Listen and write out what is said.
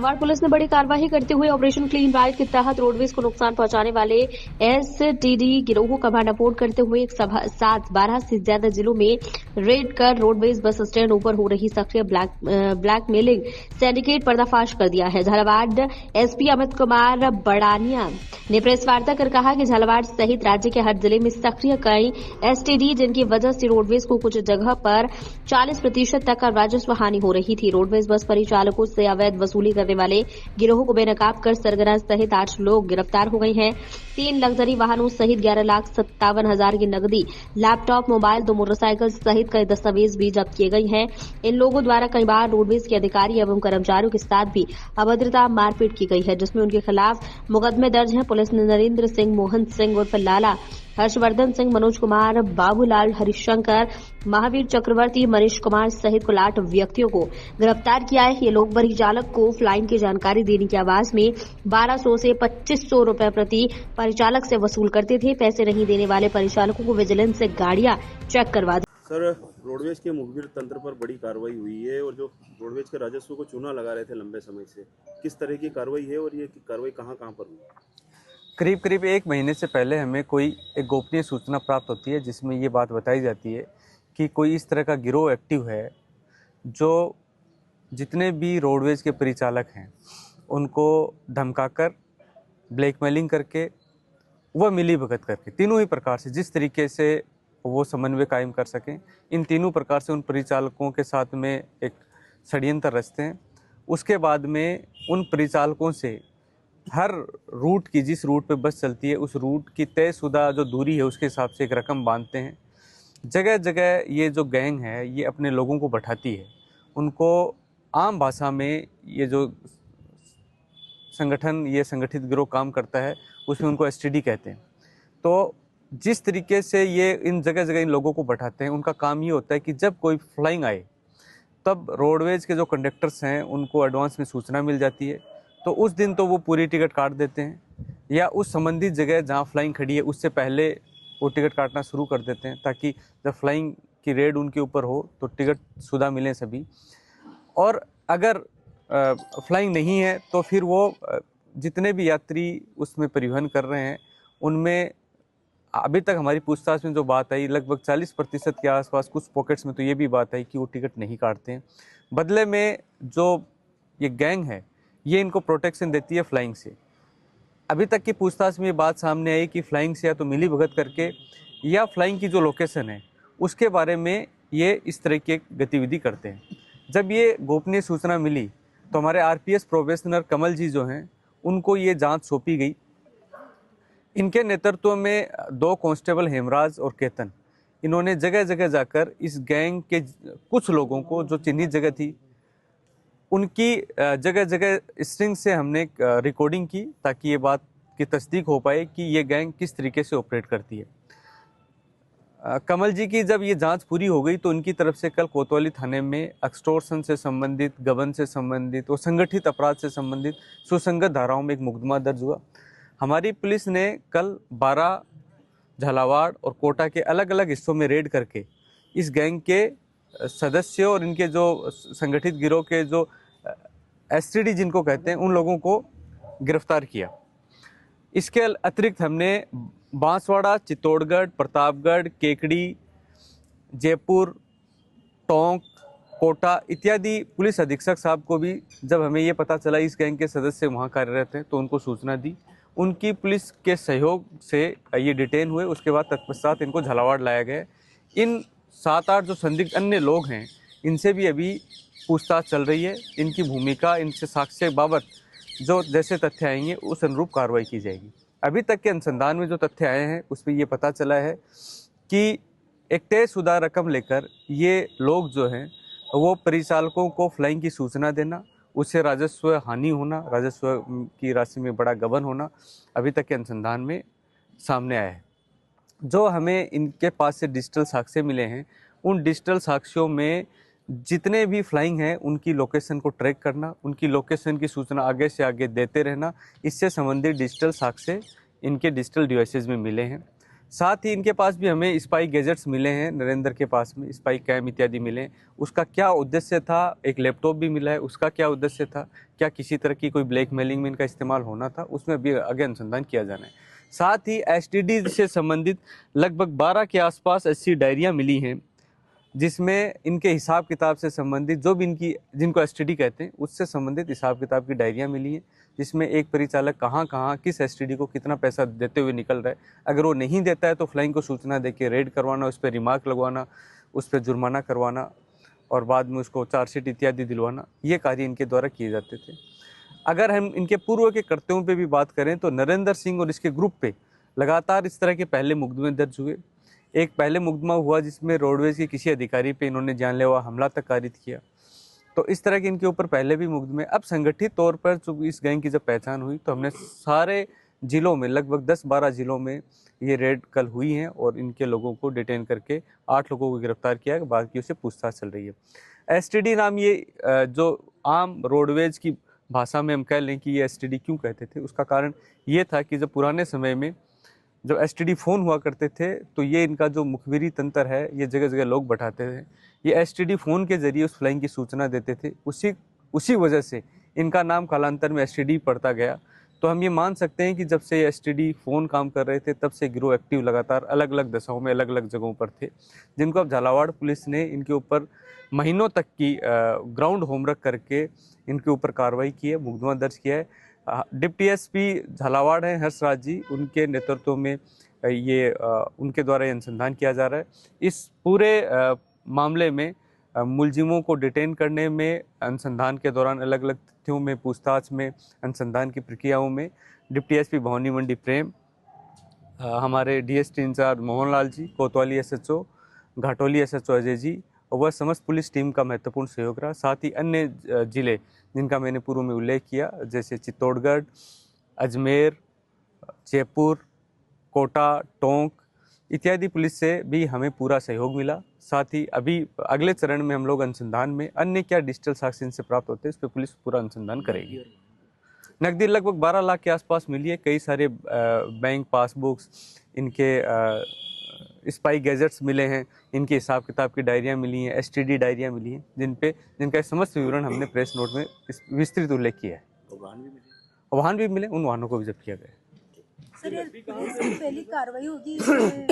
Jhalawar police ने बड़ी कार्रवाई करते हुए ऑपरेशन क्लीन राइट के तहत रोडवेज को नुकसान पहुंचाने वाले एसटीडी गिरोह का भंडाफोड़ करते हुए एक साथ 12 से ज्यादा जिलों में रेड कर रोडवेज बस स्टैंड ऊपर हो रही सक्रिय ब्लैकमेलिंग सिंडिकेट पर्दाफाश कर दिया है। झालावाड़ एसपी अमित कुमार बड़ानिया ने प्रेस वार्ता कर कहा कि झालावाड़ सहित राज्य के हर जिले में सक्रिय कई एसटीडी जिनकी वजह से रोडवेज को कुछ जगह पर 40% तक का राजस्व हानि हो रही थी। रोडवेज बस परिचालकों से अवैध वसूली करने वाले गिरोह को बेनकाब कर सरगना सहित 8 लोग गिरफ्तार हो गए हैं। 3 लग्जरी वाहनों सहित 11,57,000 की नकदी, लैपटॉप, मोबाइल, 2 मोटरसाइकिल सहित कई दस्तावेज भी जब्त किए गए हैं। इन लोगों द्वारा कई बार रोडवेज के अधिकारी एवं कर्मचारियों के साथ भी अभद्रता मारपीट की गई है, जिसमें उनके खिलाफ मुकदमे दर्ज हैं। पुलिस ने नरेंद्र सिंह, मोहन सिंह उर्फ लाला, हर्षवर्धन सिंह, मनोज कुमार, बाबूलाल, हरिशंकर, महावीर चक्रवर्ती, मनीष कुमार सहित कुल 8 व्यक्तियों को गिरफ्तार किया है। ये लोग परिचालक को फ्लाइंग की जानकारी देने की आवाज में 1200 से 2500 रुपए प्रति परिचालक से वसूल करते थे। पैसे नहीं देने वाले परिचालकों को विजिलेंस से गाड़ियां चेक करवा दी। सर, रोडवेज के मुखबिर तंत्र पर बड़ी कार्रवाई हुई है और जो रोडवेज के राजस्व को चूना लगा रहे थे लंबे समय से, किस तरह की कार्रवाई है और ये कार्रवाई कहाँ पर हुई? करीब 1 महीने से पहले हमें कोई एक गोपनीय सूचना प्राप्त होती है जिसमें ये बात बताई जाती है कि कोई इस तरह का गिरोह एक्टिव है जो जितने भी रोडवेज के परिचालक हैं उनको धमकाकर, ब्लैकमेलिंग करके, वह मिलीभगत करके, तीनों ही प्रकार से जिस तरीके से वो समन्वय कायम कर सकें, इन तीनों प्रकार से उन परिचालकों के साथ में एक षड्यंत्र रचते हैं। उसके बाद में उन परिचालकों से हर रूट की, जिस रूट पे बस चलती है उस रूट की तयशुदा जो दूरी है उसके हिसाब से एक रकम बांधते हैं। जगह जगह ये जो गैंग है ये अपने लोगों को बैठाती है, उनको आम भाषा में ये जो संगठन, ये संगठित गिरोह काम करता है उसमें उनको एसटीडी कहते हैं। तो जिस तरीके से ये इन जगह जगह इन लोगों को बैठाते हैं, उनका काम ये होता है कि जब कोई फ्लाइंग आए तब रोडवेज के जो कंडक्टर्स हैं उनको एडवांस में सूचना मिल जाती है, तो उस दिन तो वो पूरी टिकट काट देते हैं या उस संबंधित जगह जहाँ फ्लाइंग खड़ी है उससे पहले वो टिकट काटना शुरू कर देते हैं ताकि जब फ्लाइंग की रेड उनके ऊपर हो तो टिकट शुदा मिलें सभी। और अगर फ्लाइंग नहीं है तो फिर वो जितने भी यात्री उसमें परिवहन कर रहे हैं उनमें अभी तक हमारी पूछताछ में जो बात आई, लगभग 40% के आसपास कुछ पॉकेट्स में तो ये भी बात आई कि वो टिकट नहीं काटते हैं। बदले में जो ये गैंग है ये इनको प्रोटेक्शन देती है फ्लाइंग से। अभी तक की पूछताछ में ये बात सामने आई कि फ्लाइंग से या तो मिली भगत करके या फ्लाइंग की जो लोकेशन है उसके बारे में ये इस तरह की गतिविधि करते हैं। जब ये गोपनीय सूचना मिली तो हमारे आरपीएस प्रोबेशनर कमल जी जो हैं उनको ये जांच सौंपी गई। इनके नेतृत्व में 2 कांस्टेबल हेमराज और केतन, इन्होंने जगह जगह जाकर इस गैंग के कुछ लोगों को जो चिन्हित जगह थी उनकी जगह जगह स्ट्रिंग से हमने रिकॉर्डिंग की ताकि ये बात की तस्दीक हो पाए कि ये गैंग किस तरीके से ऑपरेट करती है। कमल जी की जब ये जांच पूरी हो गई तो उनकी तरफ से कल कोतवाली थाने में एक्सटॉर्शन से संबंधित, गबन से संबंधित और संगठित अपराध से संबंधित सुसंगत धाराओं में एक मुकदमा दर्ज हुआ। हमारी पुलिस ने कल 12 झालावाड़ और कोटा के अलग अलग हिस्सों में रेड करके इस गैंग के सदस्यों और इनके जो संगठित गिरोह के जो एसटीडी जिनको कहते हैं उन लोगों को गिरफ्तार किया। इसके अतिरिक्त हमने बांसवाड़ा, चित्तौड़गढ़, प्रतापगढ़, केकड़ी, जयपुर, टोंक, कोटा इत्यादि पुलिस अधीक्षक साहब को भी, जब हमें ये पता चला इस गैंग के सदस्य वहाँ कार्यरत हैं तो उनको सूचना दी। उनकी पुलिस के सहयोग से ये डिटेन हुए। उसके बाद तत्पश्चात इनको झालावाड़ लाया गया। इन 7-8 जो संदिग्ध अन्य लोग हैं इनसे भी अभी पूछताछ चल रही है। इनकी भूमिका, इनसे साक्ष्य बाबत जो जैसे तथ्य आएंगे उस अनुरूप कार्रवाई की जाएगी। अभी तक के अनुसंधान में जो तथ्य आए हैं उसमें ये पता चला है कि एक तयशुदा रकम लेकर ये लोग जो हैं वो परिचालकों को फ्लाइंग की सूचना देना, उससे राजस्व हानि होना, राजस्व की राशि में बड़ा गबन होना अभी तक के अनुसंधान में सामने आया है। जो हमें इनके पास से डिजिटल साक्ष्य मिले हैं उन डिजिटल साक्ष्यों में जितने भी फ्लाइंग हैं उनकी लोकेशन को ट्रैक करना, उनकी लोकेशन की सूचना आगे से आगे देते रहना, इससे संबंधित डिजिटल साक्ष्य इनके डिजिटल डिवाइसेज में मिले हैं। साथ ही इनके पास भी हमें स्पाई गैजेट्स मिले हैं, नरेंद्र के पास में स्पाई कैम इत्यादि मिले हैं। उसका क्या उद्देश्य था, एक लैपटॉप भी मिला है, उसका क्या उद्देश्य था, क्या किसी तरह की कोई ब्लैकमेलिंग में इनका इस्तेमाल होना था, उसमें भी आगे अनुसंधान किया जाना है। साथ ही एसटीडी से संबंधित लगभग 12 के आसपास ऐसी डायरियाँ मिली हैं जिसमें इनके हिसाब किताब से संबंधित जो भी इनकी, जिनको एसटीडी कहते हैं, उससे संबंधित हिसाब किताब की डायरियाँ मिली हैं, जिसमें एक परिचालक कहाँ कहाँ किस एसटीडी को कितना पैसा देते हुए निकल रहा है। अगर वो नहीं देता है तो फ्लाइंग को सूचना देके रेड करवाना, उस पर रिमार्क लगवाना, उस पर जुर्माना करवाना और बाद में उसको चार्जशीट इत्यादि दिलवाना, ये कार्य इनके द्वारा किए जाते थे। अगर हम इनके पूर्व के कर्तव्यों पे भी बात करें तो नरेंद्र सिंह और इसके ग्रुप पे लगातार इस तरह के पहले मुकदमे दर्ज हुए। एक पहले मुकदमा हुआ जिसमें रोडवेज के किसी अधिकारी पे इन्होंने जानलेवा हमला तक कारित किया। तो इस तरह के इनके ऊपर पहले भी मुकदमे। अब संगठित तौर पर जो इस गैंग की जब पहचान हुई तो हमने सारे जिलों में, लगभग 10-12 जिलों में ये रेड कल हुई हैं और इनके लोगों को डिटेन करके 8 लोगों को गिरफ्तार किया, बाकियों से पूछताछ चल रही है। एसटीडी नाम ये जो आम रोडवेज की भाषा में हम कह लें कि ये एसटीडी क्यों कहते थे, उसका कारण ये था कि जब पुराने समय में जब एसटीडी फ़ोन हुआ करते थे तो ये इनका जो मुखबिरी तंत्र है, ये जगह जगह लोग बैठाते थे। ये एसटीडी फ़ोन के ज़रिए उस फ्लाइंग की सूचना देते थे। उसी वजह से इनका नाम कालांतर में एसटीडी पड़ता गया। तो हम ये मान सकते हैं कि जब से एसटीडी फ़ोन काम कर रहे थे तब से गिरोह एक्टिव लगातार अलग अलग दशाओं में अलग अलग जगहों पर थे, जिनको अब झालावाड़ पुलिस ने इनके ऊपर महीनों तक की ग्राउंड होमवर्क करके इनके ऊपर कार्रवाई की है, मुकदमा दर्ज किया है। डिप्टी एसपी झालावाड़ हैं हर्षराज जी, उनके नेतृत्व में ये उनके द्वारा ये अनुसंधान किया जा रहा है। इस पूरे मामले में मुलजिमों को डिटेन करने में, अनुसंधान के दौरान अलग अलग तथ्यों में, पूछताछ में, अनुसंधान की प्रक्रियाओं में डिप्टी एसपी भवानी मंडी प्रेम, हमारे डीएसटी इंचार्ज मोहनलाल जी, कोतवाली एसएचओ, घाटोली एसएचओ अजय जी और वह समस्त पुलिस टीम का महत्वपूर्ण सहयोग रहा। साथ ही अन्य जिले जिनका मैंने पूर्व में उल्लेख किया, जैसे चित्तौड़गढ़, अजमेर, जयपुर, कोटा, टोंक इत्यादि पुलिस से भी हमें पूरा सहयोग मिला। साथ ही अभी अगले चरण में हम लोग अनुसंधान में अन्य क्या डिजिटल साक्ष्य इनसे प्राप्त होते हैं, इस पर पुलिस पूरा अनुसंधान करेगी। नकदी लगभग 12 लाख के आसपास मिली है। कई सारे बैंक पासबुक्स, इनके स्पाई गैजेट्स मिले हैं, इनके हिसाब किताब की डायरियाँ मिली हैं, एसटीडी डायरियाँ मिली हैं, जिनका समस्त विवरण हमने प्रेस नोट में विस्तृत उल्लेख किया है। वाहन भी मिले, उन वाहनों को भी जब्त किया गया। सर, ये पुलिस की पहली कार्रवाई होगी इसमें?